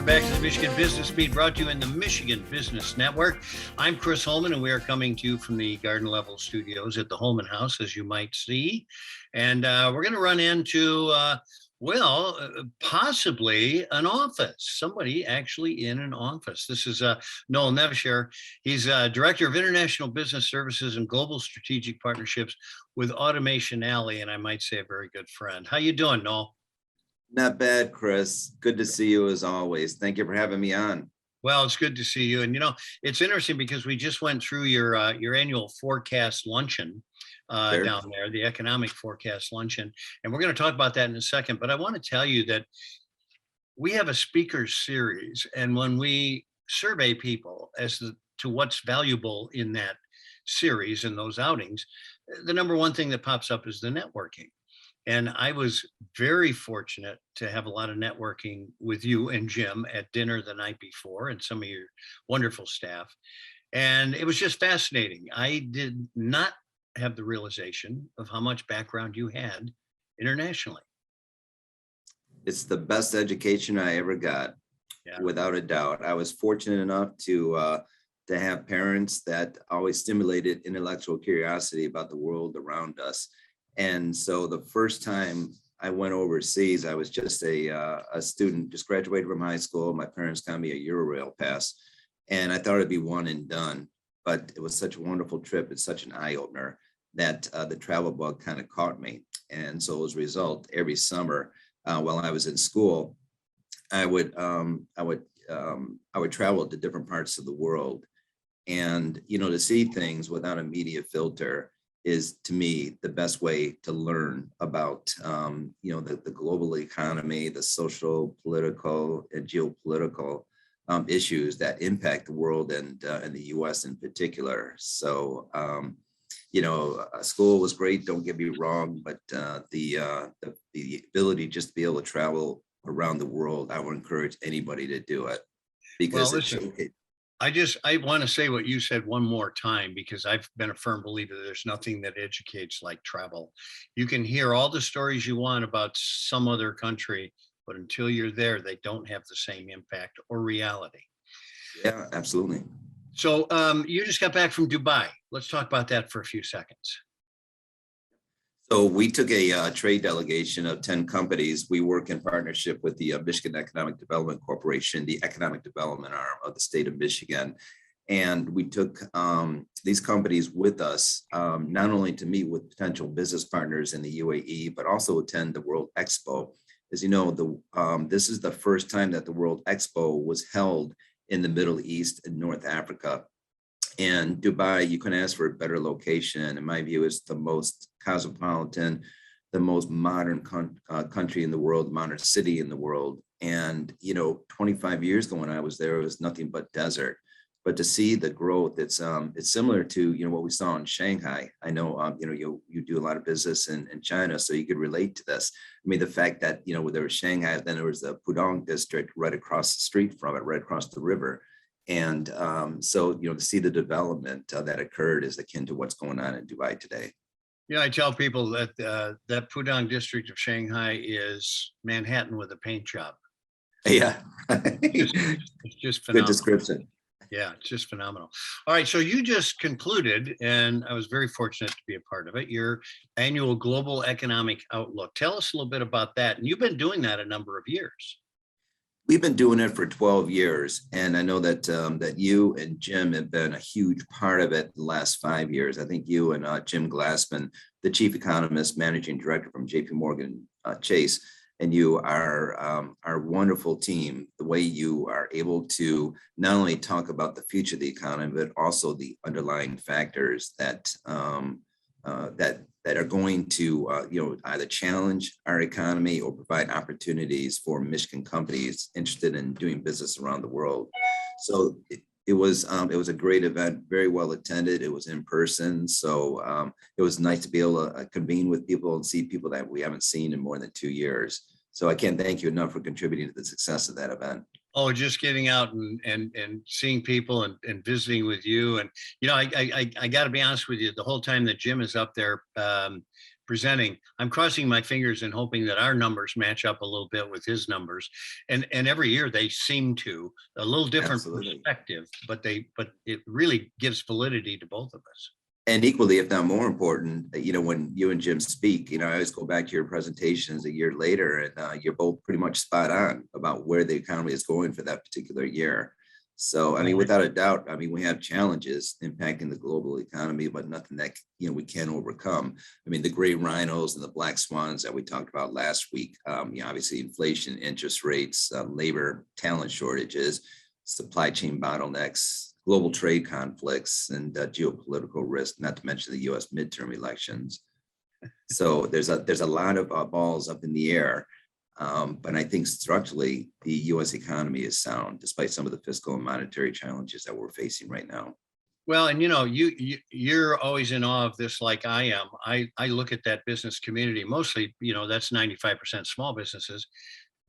back to the Michigan Business Beat, brought to you in the Michigan Business Network. I'm Chris Holman, and we are coming to you from the Garden Level Studios at the Holman House, as you might see. And we're going to run into, possibly an office, somebody actually in an office. This is Noel Nevshehir. He's Director of International Business Services and Global Strategic Partnerships with Automation Alley, and I might say a very good friend. How you doing, Noel? Not bad, Chris. Good to see you as always. Thank you for having me on. Well, it's good to see you. And, it's interesting because we just went through your annual forecast luncheon Sure. down there, the economic forecast luncheon. And we're going to talk about that in a second. But I want to tell you that we have a speakers series. And when we survey people as to what's valuable in that series and those outings, the number one thing that pops up is the networking. And I was very fortunate to have a lot of networking with you and Jim at dinner the night before and some of your wonderful staff. And it was just fascinating. I did not have the realization of how much background you had internationally. It's the best education I ever got, without a doubt. I was fortunate enough to have parents that always stimulated intellectual curiosity about the world around us. And so the first time I went overseas, I was just a student, just graduated from high school. My parents got me a Eurail pass, and I thought it'd be one and done. But it was such a wonderful trip. It's such an eye opener that the travel bug kind of caught me. And so as a result, every summer while I was in school, I would travel to different parts of the world, and to see things without a media filter is, to me, the best way to learn about, the global economy, the social, political, and geopolitical issues that impact the world and the U.S. in particular. So, school was great, don't get me wrong, but the ability just to be able to travel around the world, I would encourage anybody to do it, because I want to say what you said one more time, because I've been a firm believer that there's nothing that educates like travel. You can hear all the stories you want about some other country, but until you're there, they don't have the same impact or reality. Yeah, absolutely. So you just got back from Dubai. Let's talk about that for a few seconds. So we took a trade delegation of 10 companies. We work in partnership with the Michigan Economic Development Corporation, the economic development arm of the state of Michigan. And we took these companies with us, not only to meet with potential business partners in the UAE, but also attend the World Expo. As you know, this is the first time that the World Expo was held in the Middle East and North Africa. And Dubai, you can ask for a better location. In my view, it's the most cosmopolitan, the most modern country in the world, modern city in the world. And, 25 years ago when I was there, it was nothing but desert. But to see the growth, it's similar to, what we saw in Shanghai. I know, you do a lot of business in China, so you could relate to this. I mean, the fact that, there was Shanghai, then there was the Pudong district right across the street from it, right across the river. And so, to see the development that occurred is akin to what's going on in Dubai today. Yeah, I tell people that that Pudong district of Shanghai is Manhattan with a paint job. Yeah, it's just phenomenal. Good description. Yeah, it's just phenomenal. All right, so you just concluded, and I was very fortunate to be a part of it, your annual Global Economic Outlook. Tell us a little bit about that. And you've been doing that a number of years. We've been doing it for 12 years, and I know that that you and Jim have been a huge part of it the last 5 years. I think you and Jim Glassman, the chief economist, managing director from JP Morgan Chase, and you are our wonderful team. The way you are able to not only talk about the future of the economy, but also the underlying factors that that are going to either challenge our economy or provide opportunities for Michigan companies interested in doing business around the world. So it was a great event, very well attended. It was in person, so it was nice to be able to convene with people and see people that we haven't seen in more than 2 years. So I can't thank you enough for contributing to the success of that event. Oh, just getting out and seeing people and visiting with you. And, I got to be honest with you, the whole time that Jim is up there presenting. I'm crossing my fingers and hoping that our numbers match up a little bit with his numbers. And every year they seem to, a little different Absolutely. perspective, but it really gives validity to both of us. And equally, if not more important, when you and Jim speak, I always go back to your presentations a year later, and you're both pretty much spot on about where the economy is going for that particular year. So, I mean, without a doubt, I mean, we have challenges impacting the global economy, but nothing that, we can't overcome. I mean, the gray rhinos and the black swans that we talked about last week, obviously inflation, interest rates, labor, talent shortages, supply chain bottlenecks, global trade conflicts, and geopolitical risk, not to mention the US midterm elections. So there's a lot of balls up in the air. But I think structurally, the US economy is sound, despite some of the fiscal and monetary challenges that we're facing right now. Well, and you're always in awe of this, like I am. I look at that business community, mostly, that's 95% small businesses,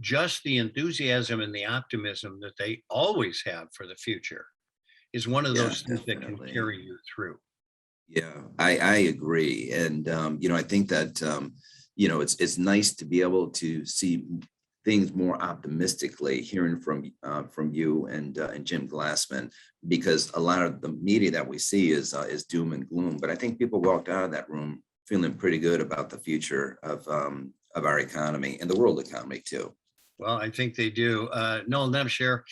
just the enthusiasm and the optimism that they always have for the future is one of those things that can carry you through. Yeah, I agree. And, I think that, it's nice to be able to see things more optimistically, hearing from you and Jim Glassman, because a lot of the media that we see is doom and gloom. But I think people walked out of that room feeling pretty good about the future of our economy and the world economy too. Well, I think they do. Noel Nevshehir,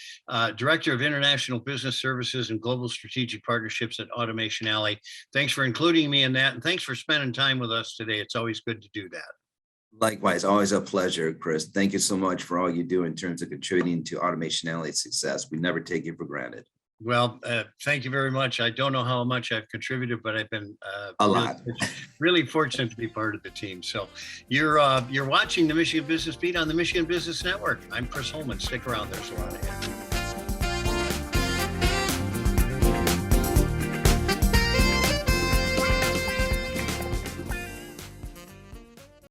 Director of International Business Services and Global Strategic Partnerships at Automation Alley. Thanks for including me in that. And thanks for spending time with us today. It's always good to do that. Likewise, always a pleasure, Chris. Thank you so much for all you do in terms of contributing to Automation Alley's success. We never take it for granted. Well, thank you very much. I don't know how much I've contributed, but I've been really fortunate to be part of the team. So you're watching the Michigan Business Beat on the Michigan Business Network. I'm Chris Holman. Stick around. There's a lot ahead.